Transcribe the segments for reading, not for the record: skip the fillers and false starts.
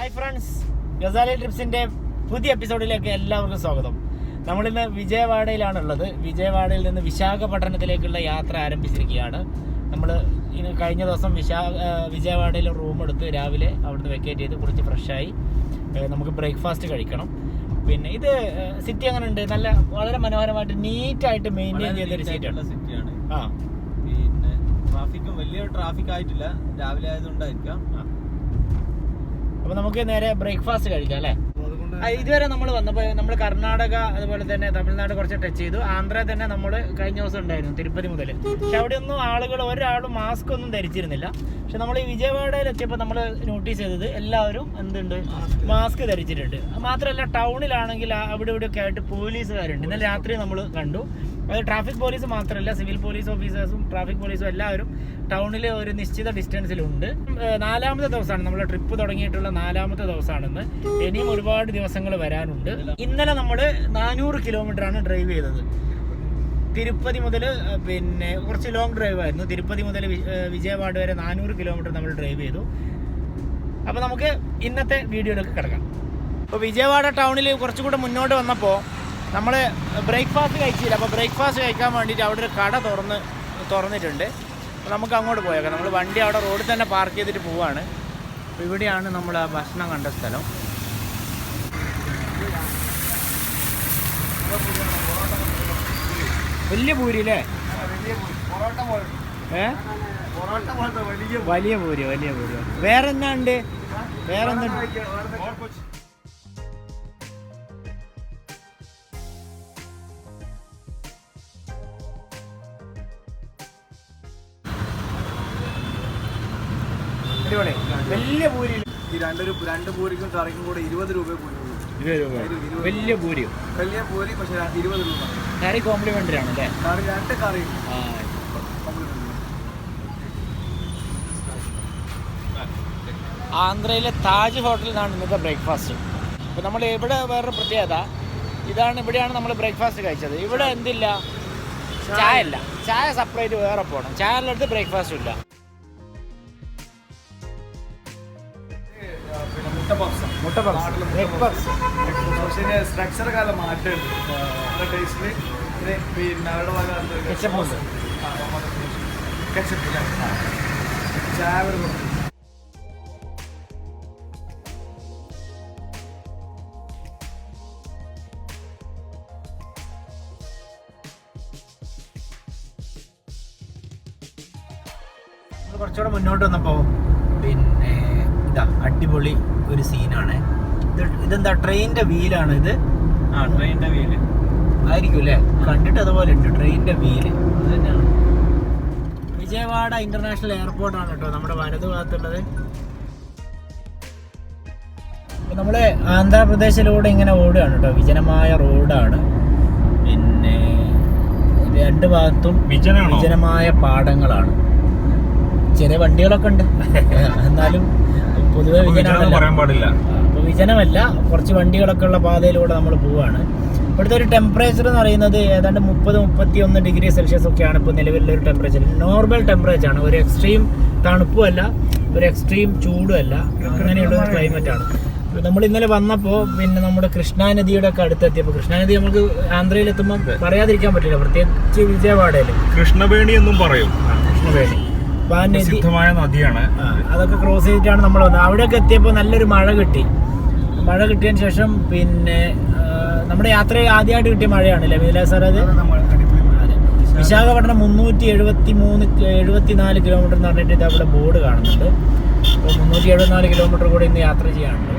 Hi friends, Ghazali ട്രിപ്സിൻ്റെ പുതിയ എപ്പിസോഡിലേക്ക് എല്ലാവർക്കും സ്വാഗതം. നമ്മളിന്ന് വിജയവാഡയിലാണുള്ളത്. വിജയവാഡയിൽ നിന്ന് വിശാഖപട്ടണത്തിലേക്കുള്ള യാത്ര ആരംഭിച്ചിരിക്കുകയാണ്. നമ്മൾ കഴിഞ്ഞ ദിവസം വിജയവാഡയിൽ റൂം എടുത്ത് രാവിലെ അവിടുന്ന് വെക്കേറ്റ് ചെയ്ത് കുറച്ച് ഫ്രഷായി നമുക്ക് ബ്രേക്ക്ഫാസ്റ്റ് കഴിക്കണം. പിന്നെ ഇത് സിറ്റി അങ്ങനെ ഉണ്ട്, നല്ല വളരെ മനോഹരമായിട്ട് നീറ്റായിട്ട് മെയിൻറ്റെയിൻ ചെയ്തൊരു സിറ്റിയാണ്. ആ, പിന്നെ ട്രാഫിക്കും വലിയ ട്രാഫിക് ആയിട്ടില്ല, രാവിലെ ആയതുകൊണ്ടായിരിക്കാം. അപ്പോൾ നമുക്ക് നേരെ ബ്രേക്ക്ഫാസ്റ്റ് കഴിക്കാം അല്ലേ. ഇതുവരെ നമ്മൾ വന്നപ്പോൾ നമ്മൾ കർണാടക അതുപോലെ തന്നെ തമിഴ്നാട് കുറച്ച് ടച്ച് ചെയ്തു. ആന്ധ്ര തന്നെ നമ്മൾ കഴിഞ്ഞ ദിവസം ഉണ്ടായിരുന്നു, തിരുപ്പതി മുതൽ. പക്ഷെ അവിടെയൊന്നും ആളുകൾ ഒരാളും മാസ്ക് ഒന്നും ധരിച്ചിരുന്നില്ല. പക്ഷെ നമ്മൾ ഈ വിജയവാഡയിൽ എത്തിയപ്പോൾ നമ്മൾ നോട്ടീസ് ചെയ്തത് എല്ലാവരും എന്തുണ്ട്, മാസ്ക് ധരിച്ചിട്ടുണ്ട്. മാത്രമല്ല ടൗണിലാണെങ്കിൽ അവിടെ ഇവിടെയൊക്കെ ആയിട്ട് പോലീസുകാരുണ്ട്. ഇന്നലെ രാത്രി നമ്മൾ കണ്ടു. അത് ട്രാഫിക് പോലീസ് മാത്രമല്ല, സിവിൽ പോലീസ് ഓഫീസേഴ്സും ട്രാഫിക് പോലീസും എല്ലാവരും ടൗണിൽ ഒരു നിശ്ചിത ഡിസ്റ്റൻസിലുണ്ട്. 4ാമത്തെ ദിവസമാണ് നമ്മൾ ട്രിപ്പ് തുടങ്ങിയിട്ടുള്ള 4ാമത്തെ ദിവസമാണെന്ന്. ഇനിയും ഒരുപാട് ദിവസങ്ങൾ വരാനുണ്ട്. ഇന്നലെ നമ്മൾ 400 കിലോമീറ്ററാണ് ഡ്രൈവ് ചെയ്തത്. തിരുപ്പതി മുതൽ പിന്നെ കുറച്ച് ലോങ് ഡ്രൈവ് ആയിരുന്നു. തിരുപ്പതി മുതൽ വിജയവാഡ വരെ 400 കിലോമീറ്റർ നമ്മൾ ഡ്രൈവ് ചെയ്തു. അപ്പോൾ നമുക്ക് ഇന്നത്തെ വീഡിയോയിലേക്ക് കിടക്കാം. അപ്പോൾ വിജയവാഡ ടൗണിൽ കുറച്ചുകൂടെ മുന്നോട്ട് വന്നപ്പോൾ നമ്മൾ ബ്രേക്ക്ഫാസ്റ്റ് കഴിച്ചില്ല. അപ്പോൾ ബ്രേക്ക്ഫാസ്റ്റ് കഴിക്കാൻ വേണ്ടിയിട്ട് അവിടെ ഒരു കട തുറന്നിട്ടുണ്ട്. അപ്പോൾ നമുക്ക് അങ്ങോട്ട് പോയേക്കാം. നമ്മൾ വണ്ടി അവിടെ റോഡിൽ തന്നെ പാർക്ക് ചെയ്തിട്ട് പോവാണ്. അപ്പോൾ ഇവിടെയാണ് നമ്മൾ ആ ഭക്ഷണം കണ്ട സ്ഥലം. വലിയ പൂരി അല്ലേ? വലിയ പൂരി. വേറെന്നാ ഉണ്ട്? വേറെന്താ? വലിയ പൂരി. ഈ രണ്ട് പൂരിക്കും കറിക്കും കൂടെ 20 രൂപ. വലിയ പൂരി. പക്ഷേ 20 രൂപ. കറി കോംപ്ലിമെന്ററി ആണ് അല്ലേ? രണ്ട് കറി. ആന്ധ്രയിലെ താജ് ഹോട്ടലിൽ നിന്നാണ് ഇന്നത്തെ ബ്രേക്ക്ഫാസ്റ്റ്. അപ്പോൾ നമ്മൾ ഇവിടെ വേറൊരു പ്രത്യേകത ഇവിടെയാണ് നമ്മൾ ബ്രേക്ക്ഫാസ്റ്റ് കഴിച്ചത്. ഇവിടെ എന്തില്ല, ചായ ഇല്ല. ചായ സെപ്പറേറ്റ് വേറെ പോകണം. ചായയുടെ അടുത്ത് ബ്രേക്ക്ഫാസ്റ്റും ഇല്ല. സ്ട്രക്ചർ കാലം മാറ്റമുണ്ട്. ടേസ്റ്റിൽ പിന്നെ അവരുടെ ചായ കുറച്ചുകൂടെ മുന്നോട്ട് വന്നപ്പോൾ പിന്നെ ഇതാ അടിപൊളി ഒരു സീനാണ്. ഇതെന്താ, ട്രെയിനിന്റെ വീലാണ് ഇത്? ട്രെയിനിന്റെ വീല് ആയിരിക്കും അല്ലേ? കണ്ടിട്ട് അതുപോലെ ഉണ്ട്, ട്രെയിനിന്റെ വീല്. അത് തന്നെയാണ്. വിജയവാഡ ഇന്റർനാഷണൽ എയർപോർട്ടാണ് കേട്ടോ നമ്മുടെ വലതു ഭാഗത്തുള്ളത്. നമ്മള് ആന്ധ്രാപ്രദേശിലൂടെ ഇങ്ങനെ ഓടുകയാണ് കേട്ടോ. വിജനമായ റോഡാണ്. പിന്നെ രണ്ട് ഭാഗത്തും വിജനമായ പാടങ്ങളാണ്. ചെറിയ വണ്ടികളൊക്കെ ഉണ്ട്, എന്നാലും പൊതുവെ വിജനമല്ല. കുറച്ച് വണ്ടികളൊക്കെ ഉള്ള പാതയിലൂടെ നമ്മൾ പോവുകയാണ്. ഇവിടുത്തെ ഒരു ടെമ്പറേച്ചർ എന്ന് പറയുന്നത് ഏതാണ്ട് 30-31 ഡിഗ്രി സെൽഷ്യസ് ഒക്കെയാണ് ഇപ്പോൾ നിലവിലുള്ളൊരു ടെമ്പറേച്ചർ. നോർമൽ ടെമ്പറേച്ചറാണ്. ഒരു എക്സ്ട്രീം തണുപ്പും അല്ല, ഒരു എക്സ്ട്രീം ചൂടും അല്ല, അങ്ങനെയുള്ളൊരു ക്ലൈമറ്റാണ്. നമ്മൾ ഇന്നലെ വന്നപ്പോൾ പിന്നെ നമ്മുടെ കൃഷ്ണാനദിയുടെ ഒക്കെ അടുത്തെത്തിയപ്പോൾ, കൃഷ്ണാനദി നമുക്ക് ആന്ധ്രയിൽ എത്തുമ്പോൾ പറയാതിരിക്കാൻ പറ്റില്ല, പ്രത്യേകിച്ച് വിജയവാഡയിൽ കൃഷ്ണവേണി എന്നും പറയും. കൃഷ്ണവേണി പ്രസിദ്ധമായ നദിയാണ്. അതൊക്കെ ക്രോസ് ചെയ്തിട്ടാണ് നമ്മൾ വന്നത്. അവിടെയൊക്കെ എത്തിയപ്പോൾ നല്ലൊരു മഴ കിട്ടി. മഴ കിട്ടിയതിന് ശേഷം പിന്നെ നമ്മുടെ യാത്രയിൽ ആദ്യമായിട്ട് കിട്ടിയ മഴയാണല്ലേ മിഥില സാർ? അത് വിശാഖപട്ടണം 374 കിലോമീറ്റർ എന്ന് പറഞ്ഞിട്ട് ഇത് അവിടെ ബോർഡ് കാണുന്നുണ്ട്. അപ്പോൾ 374 കിലോമീറ്റർ കൂടെ ഇന്ന് യാത്ര ചെയ്യാനുണ്ട്.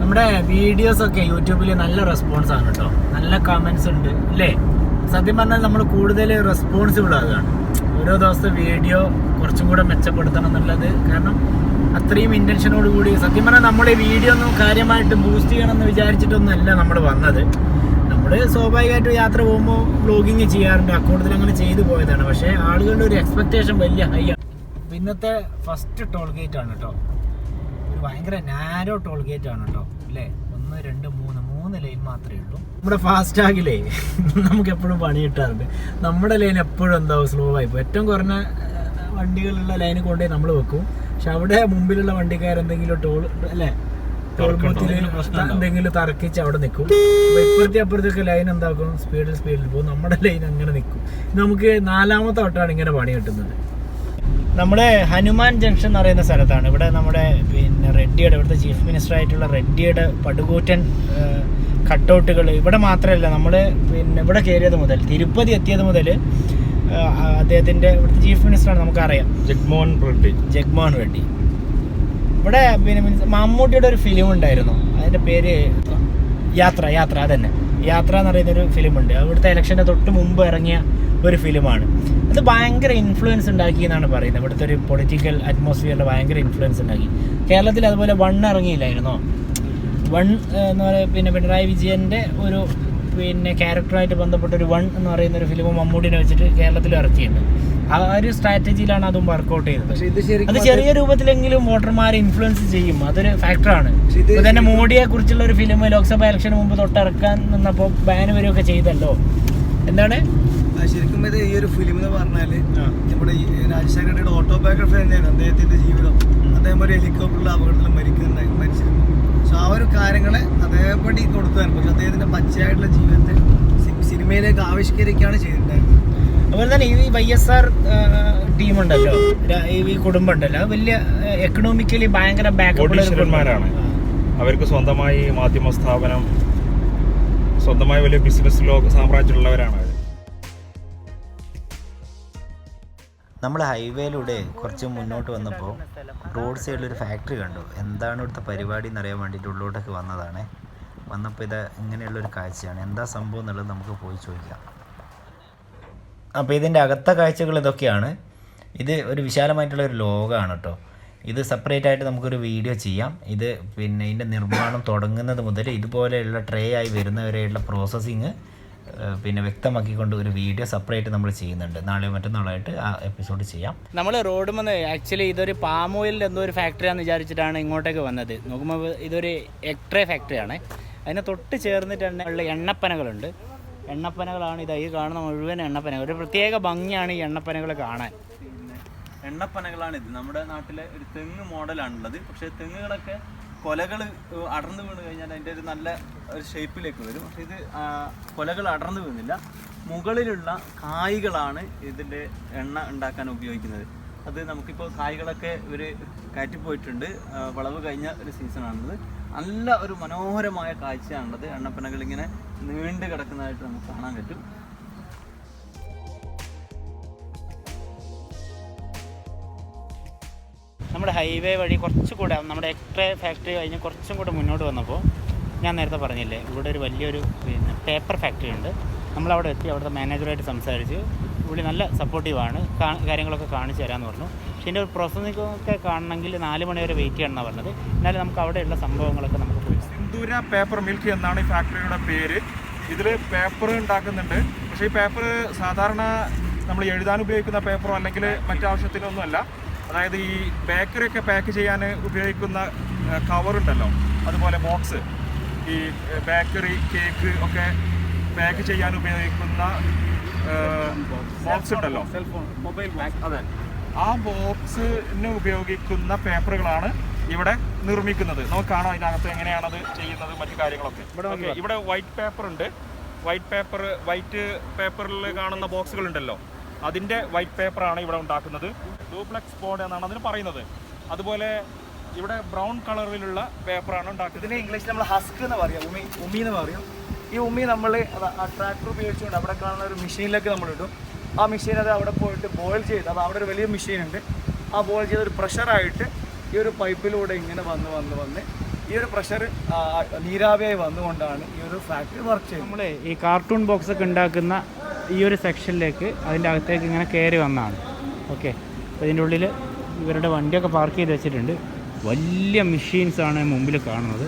നമ്മുടെ വീഡിയോസൊക്കെ യൂട്യൂബിൽ നല്ല റെസ്പോൺസാണ് കേട്ടോ, നല്ല കമൻസ് ഉണ്ട് അല്ലേ? സത്യം പറഞ്ഞാൽ നമ്മൾ കൂടുതൽ റെസ്പോൺസിബിൾ ആകുകയാണ്. ഓരോ ദിവസത്തെ വീഡിയോ കുറച്ചും കൂടെ മെച്ചപ്പെടുത്തണം എന്നുള്ളത്. കാരണം അത്രയും ഇൻറ്റൻഷനോട് കൂടി സത്യം പറഞ്ഞാൽ നമ്മൾ ഈ വീഡിയോ ഒന്നും കാര്യമായിട്ട് ബൂസ്റ്റ് ചെയ്യണമെന്ന് വിചാരിച്ചിട്ടൊന്നുമല്ല നമ്മൾ വന്നത്. നമ്മൾ സ്വാഭാവികമായിട്ട് യാത്ര പോകുമ്പോൾ വ്ലോഗിങ് ചെയ്യാറുണ്ട്, അക്കൗണ്ടിൽ അങ്ങനെ ചെയ്തു പോയതാണ്. പക്ഷേ ആളുകളുടെ ഒരു എക്സ്പെക്റ്റേഷൻ വലിയ ഹൈ ആണ്. ഇന്നത്തെ ഫസ്റ്റ് ടോൾ ഗേറ്റ് ആണ് കേട്ടോ. ഒരു ഭയങ്കര നാരോ ടോൾ ഗേറ്റ് ആണ് കേട്ടോ അല്ലേ? 1, 2, 3 ലൈൻ മാത്രമേ ഉള്ളൂ. നമ്മുടെ ഫാസ്റ്റാഗിലേ നമുക്ക് എപ്പോഴും പണി കിട്ടാറുണ്ട്. നമ്മുടെ ലൈൻ എപ്പോഴും എന്താവും, സ്ലോ ആയിപ്പോൾ. ഏറ്റവും കുറഞ്ഞ വണ്ടികളുള്ള ലൈനിൽ കൊണ്ടുപോയി നമ്മൾ വെക്കും. പക്ഷെ അവിടെ മുമ്പിലുള്ള വണ്ടിക്കാരെന്തെങ്കിലും ടോൾ ബൂത്തിൽ എന്തെങ്കിലും തർക്കിച്ച് അവിടെ നിൽക്കും. അപ്പോൾ അപ്പുറത്തേക്ക് ലൈൻ എന്താക്കും, സ്പീഡിൽ പോകും. നമ്മുടെ ലൈൻ അങ്ങനെ നിൽക്കും. നമുക്ക് 4ാമത്തെ വട്ടമാണ് ഇങ്ങനെ പണി കിട്ടുന്നത്. നമ്മുടെ ഹനുമാൻ ജംഗ്ഷൻ എന്ന് പറയുന്ന സ്ഥലത്താണ്. ഇവിടെ നമ്മുടെ പിന്നെ റെഡ്ഡിയുടെ, ഇവിടുത്തെ ചീഫ് മിനിസ്റ്റർ ആയിട്ടുള്ള റെഡ്ഡിയുടെ പടുകൂറ്റൻ കട്ടൗട്ടുകൾ ഇവിടെ മാത്രമല്ല, നമ്മൾ പിന്നെ ഇവിടെ കയറിയത് മുതൽ, തിരുപ്പതി എത്തിയത് മുതൽ അദ്ദേഹത്തിൻ്റെ ഇവിടുത്തെ ചീഫ് മിനിസ്റ്ററാണ്, നമുക്കറിയാം, ജഗ്മോഹൻ റെഡ്ഡി. ഇവിടെ പിന്നെ മമ്മൂട്ടിയുടെ ഒരു ഫിലിം ഉണ്ടായിരുന്നു, അതിൻ്റെ പേര് യാത്ര അതന്നെ, യാത്ര എന്ന് പറയുന്നൊരു ഫിലിമുണ്ട്. ഇവിടുത്തെ ഇലക്ഷൻ്റെ തൊട്ട് മുമ്പ് ഇറങ്ങിയ ഒരു ഫിലിമാണ്. അത് ഭയങ്കര ഇൻഫ്ലുവൻസ് ഉണ്ടാക്കി എന്നാണ് പറയുന്നത്. ഇവിടുത്തെ ഒരു പൊളിറ്റിക്കൽ അറ്റ്മോസ്ഫിയറിൽ ഭയങ്കര ഇൻഫ്ലുവൻസ് ഉണ്ടാക്കി. കേരളത്തിൽ അതുപോലെ 1 ഇറങ്ങിയില്ലായിരുന്നോ? 1 എന്ന് പറയുക പിന്നെ പിണറായി വിജയൻ്റെ ഒരു പിന്നെ ക്യാരക്ടറായിട്ട് ബന്ധപ്പെട്ടൊരു 1 എന്ന് പറയുന്ന ഒരു ഫിലിം മമ്മൂട്ടിനെ വെച്ചിട്ട് കേരളത്തിൽ ഇറക്കിയിട്ടുണ്ട്. ആ ഒരു സ്ട്രാറ്റജിയിലാണ് അതും വർക്കൗട്ട് ചെയ്തത്. അത് ചെറിയ രൂപത്തിലെങ്കിലും വോട്ടർമാരെ ഇൻഫ്ലുവൻസ് ചെയ്യും, അതൊരു ഫാക്ടറാണ്. ഇപ്പോൾ തന്നെ മോഡിയെ കുറിച്ചുള്ള ഒരു ഫിലിം ലോക്സഭ ഇലക്ഷന് മുമ്പ് തൊട്ടിറക്കാൻ നിന്നപ്പോൾ ബാൻ വരികയൊക്കെ ചെയ്തല്ലോ. എന്താണ് ശരിക്കും ഇത് ഈ ഒരു ഫിലിം എന്ന് പറഞ്ഞാൽ നമ്മുടെ രാജശേഖരന്റെ ഓട്ടോബയോഗ്രഫി തന്നെയാണ്. അദ്ദേഹത്തിന്റെ ജീവിതം, അദ്ദേഹം ഒരു ഹെലികോപ്റ്ററിൽ അപകടത്തിൽ മരിച്ചിരുന്നു. സോ ആ ഒരു കാര്യങ്ങളെ അതേപടി കൊടുത്തതാണ്. പക്ഷെ അദ്ദേഹത്തിന്റെ പച്ചയായിട്ടുള്ള ജീവിതത്തെ സിനിമയിലേക്ക് ആവിഷ്കരിക്കുകയാണ് ചെയ്തിട്ടുണ്ടായിരുന്നത്. അതുപോലെ തന്നെ ഈ YSR ടീമുണ്ടല്ലോ, ഈ കുടുംബം ഉണ്ടല്ലോ, വലിയ എക്കണോമിക്കലി ഭയങ്കര ബാക്കപ്പ്മാരാണ്. അവർക്ക് സ്വന്തമായി മാധ്യമ സ്ഥാപനം, സ്വന്തമായി വലിയ ബിസിനസ് സാമ്രാജ്യമുള്ളവരാണ് അവർ. നമ്മൾ ഹൈവേയിലൂടെ കുറച്ച് മുന്നോട്ട് വന്നപ്പോൾ റോഡ് സൈഡിലൊരു ഫാക്ടറി കണ്ടു. എന്താണ് ഇവിടുത്തെ പരിപാടി എന്നറിയാൻ വേണ്ടിയിട്ട് ഉള്ളോട്ടൊക്കെ വന്നതാണ്. വന്നപ്പോൾ ഇത് ഇങ്ങനെയുള്ളൊരു കാഴ്ചയാണ്. എന്താ സംഭവം എന്നുള്ളത് നമുക്ക് പോയി ചോദിക്കാം. അപ്പോൾ ഇതിൻ്റെ അകത്ത കാഴ്ചകൾ ഇതൊക്കെയാണ്. ഇത് ഒരു വിശാലമായിട്ടുള്ള ഒരു ലോകമാണ് കേട്ടോ. ഇത് സെപ്പറേറ്റ് ആയിട്ട് നമുക്കൊരു വീഡിയോ ചെയ്യാം. ഇത് പിന്നെ ഇതിൻ്റെ നിർമ്മാണം തുടങ്ങുന്നത് മുതൽ ഇതുപോലെയുള്ള ട്രേ ആയി വരുന്നവരെയുള്ള പ്രോസസ്സിങ് പിന്നെ വ്യക്തമാക്കിക്കൊണ്ട് ഒരു വീഡിയോ സെപ്പറേറ്റ് നമ്മൾ ചെയ്യുന്നുണ്ട്. നാളെയോ മറ്റന്നാളായിട്ട് ആ എപ്പിസോഡ് ചെയ്യാം. നമ്മൾ റോഡ് വന്ന് ആക്ച്വലി ഇതൊരു പാം ഓയിലിൻ്റെ എന്തോ ഒരു ഫാക്ടറിയാണെന്ന് വിചാരിച്ചിട്ടാണ് ഇങ്ങോട്ടേക്ക് വന്നത്. നോക്കുമ്പോൾ ഇതൊരു എക്ട്രേ ഫാക്ടറിയാണ്. അതിനെ തൊട്ട് ചേർന്നിട്ട് ഉള്ള എണ്ണപ്പനകളുണ്ട്. എണ്ണപ്പനകളാണ് ഇത്. ഈ കാണുന്ന മുഴുവൻ എണ്ണപ്പനകൾ. ഒരു പ്രത്യേക ഭംഗിയാണ് ഈ എണ്ണപ്പനകൾ കാണാൻ. എണ്ണപ്പനകളാണിത്. നമ്മുടെ നാട്ടിലെ ഒരു തെങ്ങ് മോഡലാണുള്ളത്. പക്ഷേ തെങ്ങുകളൊക്കെ കൊലകൾ അടർന്നു വീണ് കഴിഞ്ഞാൽ അതിൻ്റെ ഒരു നല്ല ഒരു ഷേപ്പിലേക്ക് വരും. പക്ഷേ ഇത് കൊലകൾ അടർന്നു വീണില്ല. മുകളിലുള്ള കായ്കളാണ് ഇതിൻ്റെ എണ്ണ ഉണ്ടാക്കാൻ ഉപയോഗിക്കുന്നത്. അത് നമുക്കിപ്പോൾ കായ്കളൊക്കെ ഇവർ കയറ്റിപ്പോയിട്ടുണ്ട്. വിളവ് കഴിഞ്ഞ ഒരു സീസണാണത്. നല്ല ഒരു മനോഹരമായ കാഴ്ചയാണുള്ളത്. എണ്ണപ്പനകൾ ഇങ്ങനെ നീണ്ടു കിടക്കുന്നതായിട്ട് നമുക്ക് കാണാൻ പറ്റും. നമ്മുടെ ഹൈവേ വഴി കുറച്ചുകൂടെ നമ്മുടെ എക്ട്രേ ഫാക്ടറി കഴിഞ്ഞ് കുറച്ചും കൂടെ മുന്നോട്ട് വന്നപ്പോൾ ഞാൻ നേരത്തെ പറഞ്ഞില്ലേ, ഇവിടെ ഒരു വലിയൊരു പിന്നെ പേപ്പർ ഫാക്ടറി ഉണ്ട്. നമ്മളവിടെ എത്തി. അവിടുത്തെ മാനേജറുമായിട്ട് സംസാരിച്ച് പുള്ളി നല്ല സപ്പോർട്ടീവാണ്. കാര്യങ്ങളൊക്കെ കാണിച്ചു തരാമെന്ന് പറഞ്ഞു. പക്ഷേ ഇതിൻ്റെ ഒരു പ്രോസസ്സിങ്ങൊക്കെ കാണണമെങ്കിൽ 4 മണി വരെ വെയിറ്റ് ചെയ്യണമെന്നാണ് പറഞ്ഞത്. എന്നാലും നമുക്ക് അവിടെയുള്ള സംഭവങ്ങളൊക്കെ നമുക്ക് പോയി. സിന്ദൂര പേപ്പർ മിൽക്ക് എന്നാണ് ഈ ഫാക്ടറിയുടെ പേര്. ഇതിൽ പേപ്പർ ഉണ്ടാക്കുന്നുണ്ട്. പക്ഷേ ഈ പേപ്പർ സാധാരണ നമ്മൾ എഴുതാൻ ഉപയോഗിക്കുന്ന പേപ്പറോ അല്ലെങ്കിൽ മറ്റാവശ്യത്തിനൊന്നുമല്ല. അതായത് ഈ ബേക്കറിയൊക്കെ പാക്ക് ചെയ്യാൻ ഉപയോഗിക്കുന്ന കവറുണ്ടല്ലോ, അതുപോലെ ബോക്സ്, ഈ ബേക്കറി കേക്ക് ഒക്കെ പാക്ക് ചെയ്യാൻ ഉപയോഗിക്കുന്ന ബോക്സ് ഉണ്ടല്ലോ, മൊബൈൽ ബോക്സ്, അതെ, ആ ബോക്സിന് ഉപയോഗിക്കുന്ന പേപ്പറുകളാണ് ഇവിടെ നിർമ്മിക്കുന്നത്. നമുക്ക് കാണാം അതിനകത്ത് എങ്ങനെയാണത് ചെയ്യുന്നത്, മറ്റു കാര്യങ്ങളൊക്കെ. ഇവിടെ വൈറ്റ് പേപ്പർ ഉണ്ട്. വൈറ്റ് പേപ്പറിൽ കാണുന്ന ബോക്സുകളുണ്ടല്ലോ, അതിൻ്റെ വൈറ്റ് പേപ്പറാണ് ഇവിടെ ഉണ്ടാക്കുന്നത്. ഡ്യൂപ്ലെക്സ് ബോർഡ് എന്നാണ് അതിന് പറയുന്നത്. അതുപോലെ ഇവിടെ ബ്രൗൺ കളറിലുള്ള പേപ്പറാണ് ഉണ്ടാക്കുന്നത്. ഇതിന് ഇംഗ്ലീഷിൽ നമ്മൾ ഹസ്ക് എന്ന് പറയാം, ഉമി എന്ന് പറയും. ഈ ഉമി നമ്മൾ ആ ട്രാക്ടർ ഉപയോഗിച്ചുകൊണ്ട് അവിടെ കാണുന്ന ഒരു മെഷീനിലേക്ക് നമ്മൾ ഇടും. ആ മെഷീൻ അത് അവിടെ പോയിട്ട് ബോയിൽ ചെയ്ത്, അത് അവിടെ ഒരു വലിയ മെഷീനുണ്ട്. ആ ബോയിൽ ചെയ്ത് ഒരു പ്രഷറായിട്ട് ഈ ഒരു പൈപ്പിലൂടെ ഇങ്ങനെ വന്ന് ഈ ഒരു പ്രഷർ നീരാവിയായി വന്നുകൊണ്ടാണ് ഈ ഒരു ഫാക്ടറി വർക്ക് ചെയ്യുന്നത്. നമ്മൾ ഈ കാർട്ടൂൺ ബോക്സ് ഒക്കെ ഉണ്ടാക്കുന്ന ഈ ഒരു സെക്ഷനിലേക്ക് അതിൻ്റെ അകത്തേക്ക് ഇങ്ങനെ കയറി വന്നതാണ്. ഓക്കെ, അപ്പോൾ ഇതിൻ്റെ ഉള്ളിൽ ഇവരുടെ വണ്ടിയൊക്കെ പാർക്ക് ചെയ്ത് വെച്ചിട്ടുണ്ട്. വലിയ മെഷീൻസാണ് മുമ്പിൽ കാണുന്നത്.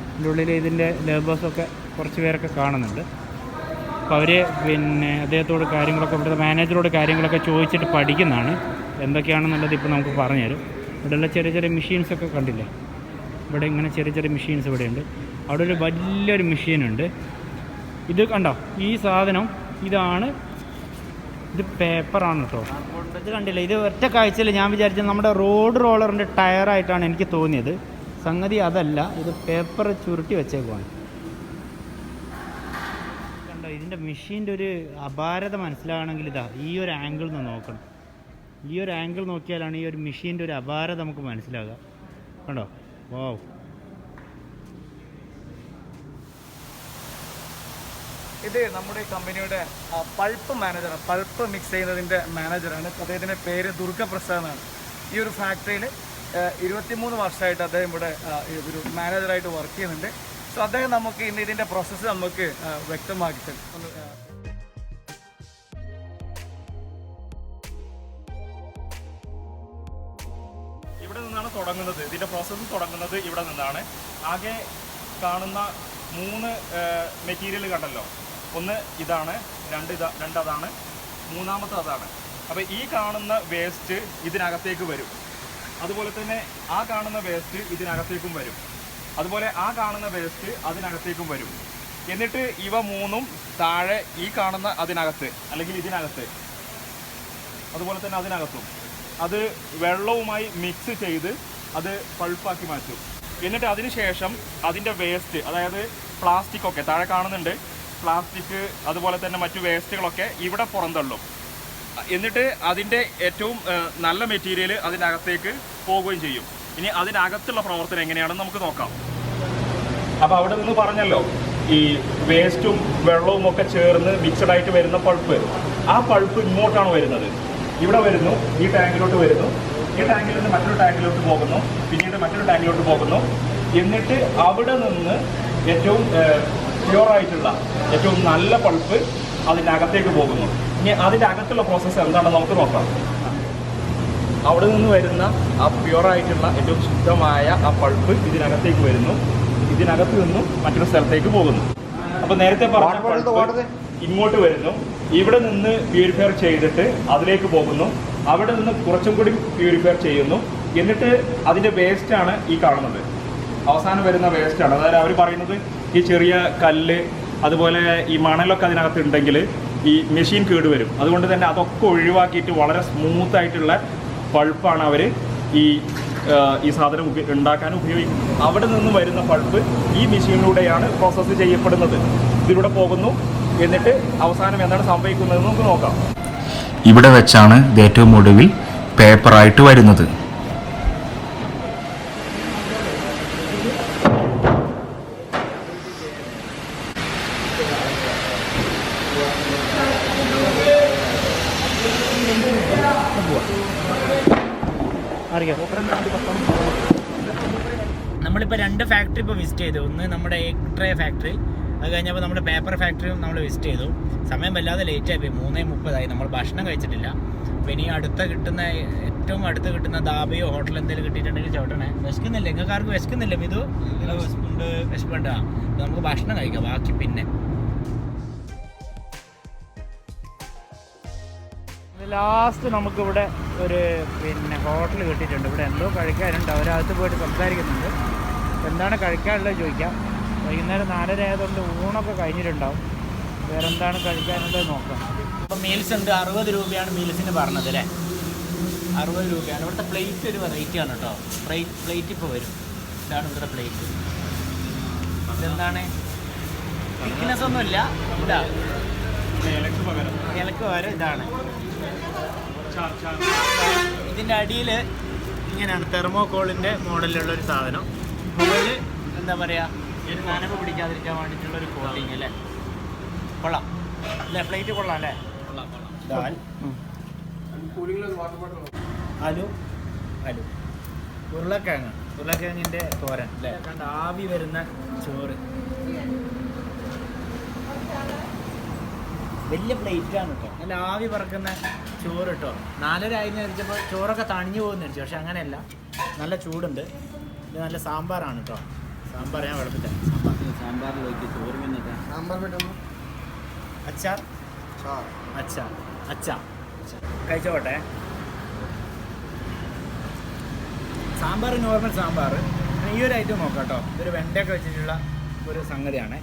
ഇതിൻ്റെ ഉള്ളിൽ ഇതിൻ്റെ ലേബേഴ്സൊക്കെ കുറച്ച് പേരൊക്കെ കാണുന്നുണ്ട്. അപ്പോൾ അവർ പിന്നെ അദ്ദേഹത്തോട് കാര്യങ്ങളൊക്കെ, ഇവിടുത്തെ മാനേജറോട് കാര്യങ്ങളൊക്കെ ചോദിച്ചിട്ട് പഠിക്കുന്നതാണ്. എന്തൊക്കെയാണെന്നുള്ളത് ഇപ്പോൾ നമുക്ക് പറഞ്ഞുതരും. ഇവിടെയുള്ള ചെറിയ മെഷീൻസൊക്കെ കണ്ടില്ലേ, ഇവിടെ ഇങ്ങനെ ചെറിയ മെഷീൻസ് ഇവിടെയുണ്ട്. അവിടെ ഒരു വലിയൊരു മെഷീനുണ്ട്. ഇത് കണ്ടോ, ഈ സാധനം ഇതാണ് ഇത് പേപ്പറാണ് കേട്ടോ. ഇത് കണ്ടില്ല, ഇത് ഒറ്റ കാഴ്ചയിൽ ഞാൻ വിചാരിച്ചത് നമ്മുടെ റോഡ് റോളറിൻ്റെ ടയറായിട്ടാണ് എനിക്ക് തോന്നിയത്. സംഗതി അതല്ല, ഇത് പേപ്പർ ചുരുട്ടി വെച്ചേക്കുവാണ്. കണ്ടോ, ഇതിൻ്റെ മെഷീൻ്റെ ഒരു അപാരത മനസ്സിലാകണമെങ്കിൽ ഇതാ ഈ ഒരു ആംഗിൾ നിന്ന് നോക്കണം. ഈ ഒരു ആംഗിൾ നോക്കിയാലാണ് ഈ ഒരു മെഷീൻ്റെ ഒരു അപാരത നമുക്ക് മനസ്സിലാകുക. കണ്ടോ, വാവ്. ഇത് നമ്മുടെ കമ്പനിയുടെ പൾപ്പ് മാനേജറാണ്, പൾപ്പ് മിക്സ് ചെയ്യുന്നതിൻ്റെ മാനേജറാണ്. അദ്ദേഹത്തിൻ്റെ പേര് ദുർഗപ്രസാദ് എന്നാണ്. ഈ ഒരു ഫാക്ടറിയിൽ 23 വർഷമായിട്ട് അദ്ദേഹം ഇവിടെ ഒരു മാനേജറായിട്ട് വർക്ക് ചെയ്യുന്നുണ്ട്. സോ അദ്ദേഹം നമുക്ക് ഇന്ന് ഇതിൻ്റെ പ്രോസസ്സ് നമുക്ക് വ്യക്തമാക്കി തരും. ഇവിടെ നിന്നാണ് തുടങ്ങുന്നത്, ഇതിൻ്റെ പ്രോസസ്സ് തുടങ്ങുന്നത് ഇവിടെ നിന്നാണ്. ആകെ കാണുന്ന 3 മെറ്റീരിയൽ കണ്ടല്ലോ. ഒന്ന് ഇതാണ്, രണ്ട് അതാണ്, മൂന്നാമത്തെ അതാണ്. അപ്പോൾ ഈ കാണുന്ന വേസ്റ്റ് ഇതിനകത്തേക്ക് വരും. അതുപോലെ തന്നെ ആ കാണുന്ന വേസ്റ്റ് ഇതിനകത്തേക്കും വരും. അതുപോലെ ആ കാണുന്ന വേസ്റ്റ് അതിനകത്തേക്കും വരും. എന്നിട്ട് ഇവ 3ഉം താഴെ ഈ കാണുന്ന അതിനകത്ത് അല്ലെങ്കിൽ ഇതിനകത്ത്, അതുപോലെ തന്നെ അതിനകത്തും അത് വെള്ളവുമായി മിക്സ് ചെയ്ത് അത് പൾപ്പാക്കി മാറ്റും. എന്നിട്ട് അതിനുശേഷം അതിൻ്റെ വേസ്റ്റ്, അതായത് പ്ലാസ്റ്റിക് ഒക്കെ താഴെ കാണുന്നുണ്ട്, പ്ലാസ്റ്റിക് അതുപോലെ തന്നെ മറ്റു വേസ്റ്റുകളൊക്കെ ഇവിടെ പുറന്തള്ളും. എന്നിട്ട് അതിൻ്റെ ഏറ്റവും നല്ല മെറ്റീരിയൽ അതിനകത്തേക്ക് പോവുകയും ചെയ്യും. ഇനി അതിനകത്തുള്ള പ്രവർത്തനം എങ്ങനെയാണെന്ന് നമുക്ക് നോക്കാം. അപ്പോൾ അവിടെ നിന്ന് പറഞ്ഞല്ലോ, ഈ വേസ്റ്റും വെള്ളവും ഒക്കെ ചേർന്ന് മിക്സഡായിട്ട് വരുന്ന പൾപ്പ്, ആ പൾപ്പ് ഇങ്ങോട്ടാണ് വരുന്നത്. ഇവിടെ വരുന്നു, ഈ ടാങ്കിലോട്ട് വരുന്നു, ഈ ടാങ്കിൽ നിന്ന് മറ്റൊരു ടാങ്കിലോട്ട് പോകുന്നു, പിന്നീട് മറ്റൊരു ടാങ്കിലോട്ട് പോകുന്നു. എന്നിട്ട് അവിടെ നിന്ന് ഏറ്റവും പ്യുവറായിട്ടുള്ള ഏറ്റവും നല്ല പൾപ്പ് അതിനകത്തേക്ക് പോകുന്നു. ഇനി അതിൻ്റെ അകത്തുള്ള പ്രോസസ്സ് എന്താണെന്ന് നമുക്ക് നോക്കാം. അവിടെ നിന്ന് വരുന്ന ആ പ്യുവറായിട്ടുള്ള ഏറ്റവും ശുദ്ധമായ ആ പൾപ്പ് ഇതിനകത്തേക്ക് വരുന്നു, ഇതിനകത്ത് നിന്നും മറ്റൊരു സ്ഥലത്തേക്ക് പോകുന്നു. അപ്പോൾ നേരത്തെ പറഞ്ഞ പൾപ്പ് ഇങ്ങോട്ട് വരുന്നു, ഇവിടെ നിന്ന് പ്യൂരിഫയർ ചെയ്തിട്ട് അതിലേക്ക് പോകുന്നു, അവിടെ നിന്ന് കുറച്ചും കൂടി പ്യൂരിഫയർ ചെയ്യുന്നു. എന്നിട്ട് അതിൻ്റെ വേസ്റ്റാണ് ഈ കാണുന്നത്, അവസാനം വരുന്ന വേസ്റ്റാണ്. അതായത് അവർ പറയുന്നത് ഈ ചെറിയ കല്ല് അതുപോലെ ഈ മണലൊക്കെ അതിനകത്ത് ഉണ്ടെങ്കിൽ ഈ മെഷീൻ കേടുവരും. അതുകൊണ്ട് തന്നെ അതൊക്കെ ഒഴിവാക്കിയിട്ട് വളരെ സ്മൂത്തായിട്ടുള്ള പൾപ്പാണ് അവർ ഈ സാധനം ഉണ്ടാക്കാൻ ഉപയോഗിക്കും. അവിടെ നിന്ന് വരുന്ന പൾപ്പ് ഈ മെഷീനിലൂടെയാണ് പ്രോസസ്സ് ചെയ്യപ്പെടുന്നത്. ഇതിലൂടെ പോകുന്നു, എന്നിട്ട് അവസാനം എന്താണ് സംഭവിക്കുന്നതെന്ന് നമുക്ക് നോക്കാം. ഇവിടെ വെച്ചാണ് ഇത് ഏറ്റവും ഒടുവിൽ പേപ്പറായിട്ട് വരുന്നത്. നമ്മളിപ്പോൾ 2 ഫാക്ടറി ഇപ്പോൾ വിസിറ്റ് ചെയ്തു. ഒന്ന് നമ്മുടെ എഗ് ട്രേ ഫാക്ടറി, അത് കഴിഞ്ഞപ്പോൾ നമ്മുടെ പേപ്പർ ഫാക്ടറിയും നമ്മൾ വിസിറ്റ് ചെയ്തു. സമയം വല്ലാതെ ലേറ്റായി പോയി, 3:30 നമ്മൾ ഭക്ഷണം കഴിച്ചിട്ടില്ല. അപ്പോൾ ഇനി ഏറ്റവും അടുത്ത് കിട്ടുന്ന ധാബയോ ഹോട്ടൽ എന്തെങ്കിലും കിട്ടിയിട്ടുണ്ടെങ്കിൽ ചോട്ടണേ. വിശക്കുന്നില്ല, നിങ്ങൾക്ക് ആർക്കും വിശക്കുന്നില്ല? ഇത് വിശപ്പുണ്ട്. നമുക്ക് ഭക്ഷണം കഴിക്കാം, ബാക്കി പിന്നെ. ലാസ്റ്റ് നമുക്കിവിടെ ഒരു ഹോട്ടൽ കിട്ടിയിട്ടുണ്ട്. ഇവിടെ എന്തോ കഴിക്കാനുണ്ട്, അവരകത്ത് പോയിട്ട് സംസാരിക്കുന്നുണ്ട്. എന്താണ് കഴിക്കാനുള്ളത് ചോദിക്കാം. വൈകുന്നേരം 4:30 ആയതുകൊണ്ട് ഊണൊക്കെ കഴിഞ്ഞിട്ടുണ്ടാവും. വേറെ എന്താണ് കഴിക്കാനുള്ളത് നോക്കാം. അപ്പോൾ മീൽസ് ഉണ്ട്, 60 രൂപയാണ് മീൽസിന് പറഞ്ഞത് അല്ലേ? 60 രൂപയാണ്. ഇവിടുത്തെ പ്ലേറ്റ് ഒരു വെറൈറ്റി ആണ് കേട്ടോ. പ്ലേറ്റ് ഇപ്പോൾ വരും. ഇതാണ് ഇവിടുത്തെ പ്ലേറ്റ്. ഇതെന്താണ്, തിക്നെസ് ഒന്നുമില്ല, ഇതാണ് ഇലക്ക് പകരം ഇതാണ്. ഇതിൻ്റെ അടിയിൽ ഇങ്ങനെയാണ് തെർമോകോളിൻ്റെ മോഡലിലുള്ളൊരു സാധനം. മുകളിൽ എന്താ പറയുക, ഒരു നനവ് പിടിക്കാതിരിക്കാൻ വേണ്ടിയിട്ടുള്ളൊരു കോട്ടിങ് അല്ലേ? കൊള്ളാം അല്ലേ? പ്ലേറ്റ് കൊള്ളാം അല്ലേ? ദാൽ, ആലു ഉരുളക്കിഴങ്ങിൻ്റെ തോരൻ അല്ലേ? കണ്ട് ആവി വരുന്ന ചോറ്, വലിയ പ്ലേറ്റാണ് കേട്ടോ. നല്ല ആവി പറക്കുന്ന ചോറ് കേട്ടോ. 4:30 ആയിരുന്നു കഴിച്ചപ്പോൾ ചോറൊക്കെ തണിഞ്ഞു പോകുന്നു വെച്ചു, പക്ഷെ അങ്ങനെയല്ല, നല്ല ചൂടുണ്ട്. ഇത് നല്ല സാമ്പാറാണ് കേട്ടോ. സാമ്പാർ ഞാൻ വിളപ്പിട്ടെ. സാമ്പാറിലേക്ക് ചോറ് പിന്നെ അച്ചാർ കഴിച്ചോട്ടെ. സാമ്പാർ നോർമൽ സാമ്പാർ. ഈ ഒരു ഐറ്റം നോക്കാം കേട്ടോ. ഇതൊരു വെണ്ടയൊക്കെ വെച്ചിട്ടുള്ള ഒരു സംഗതിയാണ്.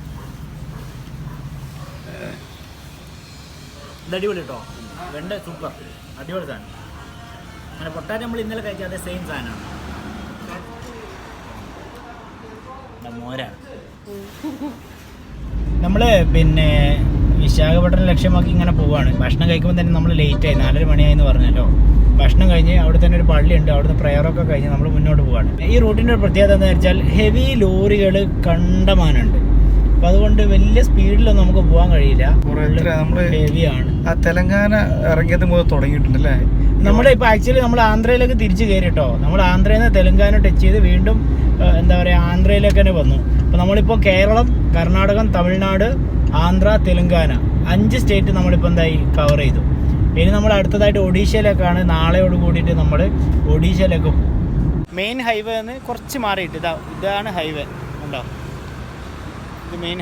ഇത് അടിപൊളി കേട്ടോ. വെണ്ട സൂപ്പർ, അടിപൊളി സാധനം. അങ്ങനെ പൊട്ടാറ്റോ നമ്മൾ ഇന്നലെ കഴിച്ച അതേ സെയിം സാധനമാണ്. മോരാണ്. നമ്മൾ പിന്നെ വിശാഖപട്ടണം ലക്ഷ്യമാക്കി ഇങ്ങനെ പോവാണ്. ഭക്ഷണം കഴിക്കുമ്പോൾ തന്നെ നമ്മൾ ലേറ്റായി, 4:30 മണിയായി എന്ന് പറഞ്ഞല്ലോ. ഭക്ഷണം കഴിഞ്ഞ് അവിടെ തന്നെ ഒരു പള്ളിയുണ്ട്, അവിടുന്ന് പ്രയറൊക്കെ കഴിഞ്ഞ് നമ്മൾ മുന്നോട്ട് പോവാണ്. ഈ റൂട്ടിൻ്റെ ഒരു പ്രത്യേകത എന്താണെന്ന് വെച്ചാൽ ഹെവി ലോറികൾ കണ്ടമാനുണ്ട്. അപ്പോൾ അതുകൊണ്ട് വലിയ സ്പീഡിലൊന്നും നമുക്ക് പോകാൻ കഴിയില്ല. നമ്മൾ ഹെവിയാണ്. ആ തെലങ്കാന ഇറങ്ങിയത് മുതൽ തുടങ്ങിയിട്ടുണ്ടല്ലേ. ഇപ്പോൾ ആക്ച്വലി നമ്മൾ ആന്ധ്രയിലേക്ക് തിരിച്ച് കയറി കേട്ടോ. നമ്മൾ ആന്ധ്രയിൽ നിന്ന് തെലങ്കാന ടച്ച് ചെയ്ത് വീണ്ടും എന്താ പറയുക ആന്ധ്രയിലേക്ക് തന്നെ വന്നു. അപ്പോൾ നമ്മളിപ്പോൾ കേരളം, കർണാടകം, തമിഴ്നാട്, ആന്ധ്ര, തെലങ്കാന 5 സ്റ്റേറ്റ് നമ്മളിപ്പോൾ എന്തായി കവർ ചെയ്തു. ഇനി നമ്മൾ അടുത്തതായിട്ട് ഒഡീഷയിലേക്കാണ്. നാളെയോട് കൂടിയിട്ട് നമ്മൾ ഒഡീഷയിലേക്ക് പോകും. മെയിൻ ഹൈവേ നിന്ന് കുറച്ച് മാറിയിട്ട് ഇതാണ് ഹൈവേ ഉണ്ടോ. ഇത് മെയിൻ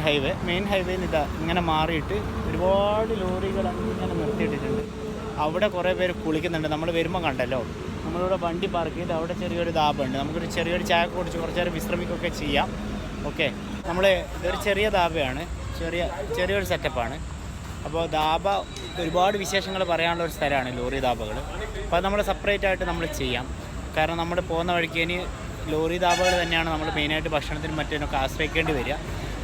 ഹൈവേന്ന് ഇങ്ങനെ മാറിയിട്ട് ഒരുപാട് ലോറികൾ അങ്ങനെ നിർത്തിയിട്ടിട്ടുണ്ട്. അവിടെ കുറേ പേര് കുളിക്കുന്നുണ്ട്. നമ്മൾ വരുമ്പോൾ കണ്ടല്ലോ, നമ്മളിവിടെ വണ്ടി പാർക്ക് ചെയ്ത് അവിടെ ചെറിയൊരു ധാബുണ്ട്. നമുക്കൊരു ചെറിയൊരു ചായ കുടിച്ച് കുറച്ച് നേരം വിശ്രമിക്കുകയൊക്കെ ചെയ്യാം. ഓക്കെ, ഇതൊരു ചെറിയ ധാബയാണ്, ചെറിയൊരു സെറ്റപ്പാണ്. അപ്പോൾ ധാബ ഒരുപാട് വിശേഷങ്ങൾ പറയാനുള്ള ഒരു സ്ഥലമാണ് ലോറി ധാബകൾ. അപ്പോൾ അത് നമ്മൾ സെപ്പറേറ്റ് ആയിട്ട് നമ്മൾ ചെയ്യാം. കാരണം നമ്മൾ പോകുന്ന വഴിക്ക് ഇനി ലോറി ധാബകൾ തന്നെയാണ് നമ്മൾ മെയിനായിട്ട് ഭക്ഷണത്തിനും മറ്റേതിനൊക്കെ ആശ്രയിക്കേണ്ടി വരിക.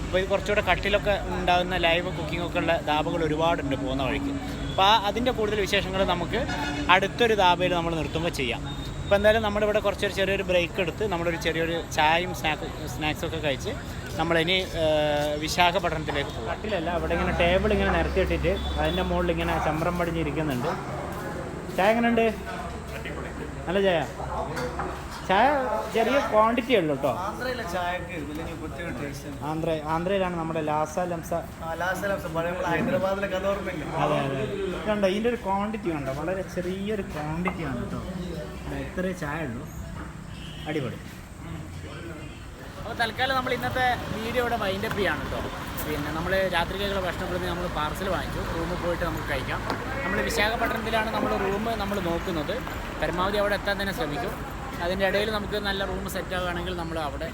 അപ്പോൾ ഇത് കുറച്ചുകൂടെ കട്ടിലൊക്കെ ഉണ്ടാകുന്ന ലൈവ് കുക്കിങ്ങൊക്കെ ഉള്ള ധാബകൾ ഒരുപാടുണ്ട് പോകുന്ന വഴിക്ക്. അപ്പോൾ അതിൻ്റെ കൂടുതൽ വിശേഷങ്ങൾ നമുക്ക് അടുത്തൊരു ധാബയിൽ നമ്മൾ നിർത്തുമ്പോൾ ചെയ്യാം. അപ്പോൾ എന്തായാലും നമ്മളിവിടെ ചെറിയൊരു ബ്രേക്ക് എടുത്ത് നമ്മളൊരു ചെറിയൊരു ചായയും സ്നാക്സൊക്കെ കഴിച്ച് നമ്മളിനി വിശാഖപട്ടണത്തിലേക്ക് പോകും. കട്ടിലല്ല, അവിടെ ഇങ്ങനെ ടേബിൾ ഇങ്ങനെ നിരത്തിയിട്ടിട്ട് അതിൻ്റെ മുകളിൽ ഇങ്ങനെ ചമ്രം പടിഞ്ഞിരിക്കുന്നുണ്ട്. ചായ എങ്ങനെയുണ്ട്? നല്ല ചായ ചെറിയ ക്വാണ്ടിറ്റി ഉള്ളൂ കേട്ടോ. ആന്ധ്രയിലാണ് നമ്മുടെ ലാസ ലംസ. അതെ കണ്ടോ, ഇതിൻ്റെ ഒരു ക്വാണ്ടിറ്റി കണ്ടോ, വളരെ ചെറിയൊരു ക്വാണ്ടിറ്റിയാണ് കേട്ടോ. ഇത്രേ ചായ ഉള്ളൂ. അടിപൊളി. അപ്പോൾ തൽക്കാലം നമ്മൾ ഇന്നത്തെ വീഡിയോ ഇവിടെ വൈൻഡപ്പ് ചെയ്യാണ് കേട്ടോ. പിന്നെ നമ്മൾ രാത്രിക്കുള്ള ഭക്ഷണപ്പെടുന്ന നമ്മൾ പാർസൽ വാങ്ങിച്ചു, റൂമിൽ പോയിട്ട് നമുക്ക് കഴിക്കാം. നമ്മൾ വിശാഖപട്ടണത്തിലാണ് റൂം നമ്മൾ നോക്കുന്നത്. പരമാവധി അവിടെ എത്താൻ തന്നെ ശ്രമിക്കും. അതിൻ്റെ ഇടയിൽ നമുക്ക് നല്ല റൂം സെറ്റ് ആവുകയാണെങ്കിൽ നമ്മൾ അവിടെ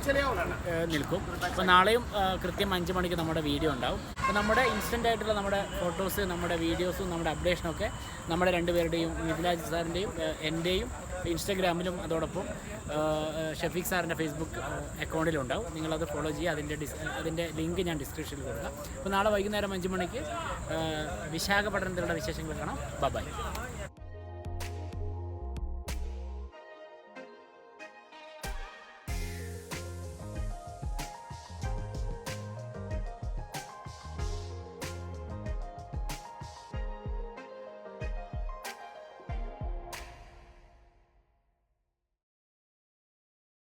നിൽക്കും. അപ്പോൾ നാളെയും കൃത്യം 5 മണിക്ക് നമ്മുടെ വീഡിയോ ഉണ്ടാവും. അപ്പോൾ നമ്മുടെ ഇൻസ്റ്റൻ്റ് ആയിട്ടുള്ള നമ്മുടെ ഫോട്ടോസ്, നമ്മുടെ വീഡിയോസും നമ്മുടെ അപ്ഡേഷനൊക്കെ നമ്മുടെ രണ്ടുപേരുടെയും, മിഥിലാജ് സാറിൻ്റെയും എൻ്റെയും ഇൻസ്റ്റഗ്രാമിലും അതോടൊപ്പം ഷഫീഖ് സാറിൻ്റെ ഫേസ്ബുക്ക് അക്കൗണ്ടിലും ഉണ്ടാവും. നിങ്ങളത് ഫോളോ ചെയ്യുക. അതിൻ്റെ ലിങ്ക് ഞാൻ ഡിസ്ക്രിപ്ഷനിൽ കൊടുക്കാം. അപ്പോൾ നാളെ വൈകുന്നേരം 5 മണിക്ക് വിശാഖപട്ടണത്തിലുള്ള വിശേഷങ്ങൾ കാണാം. ബൈ.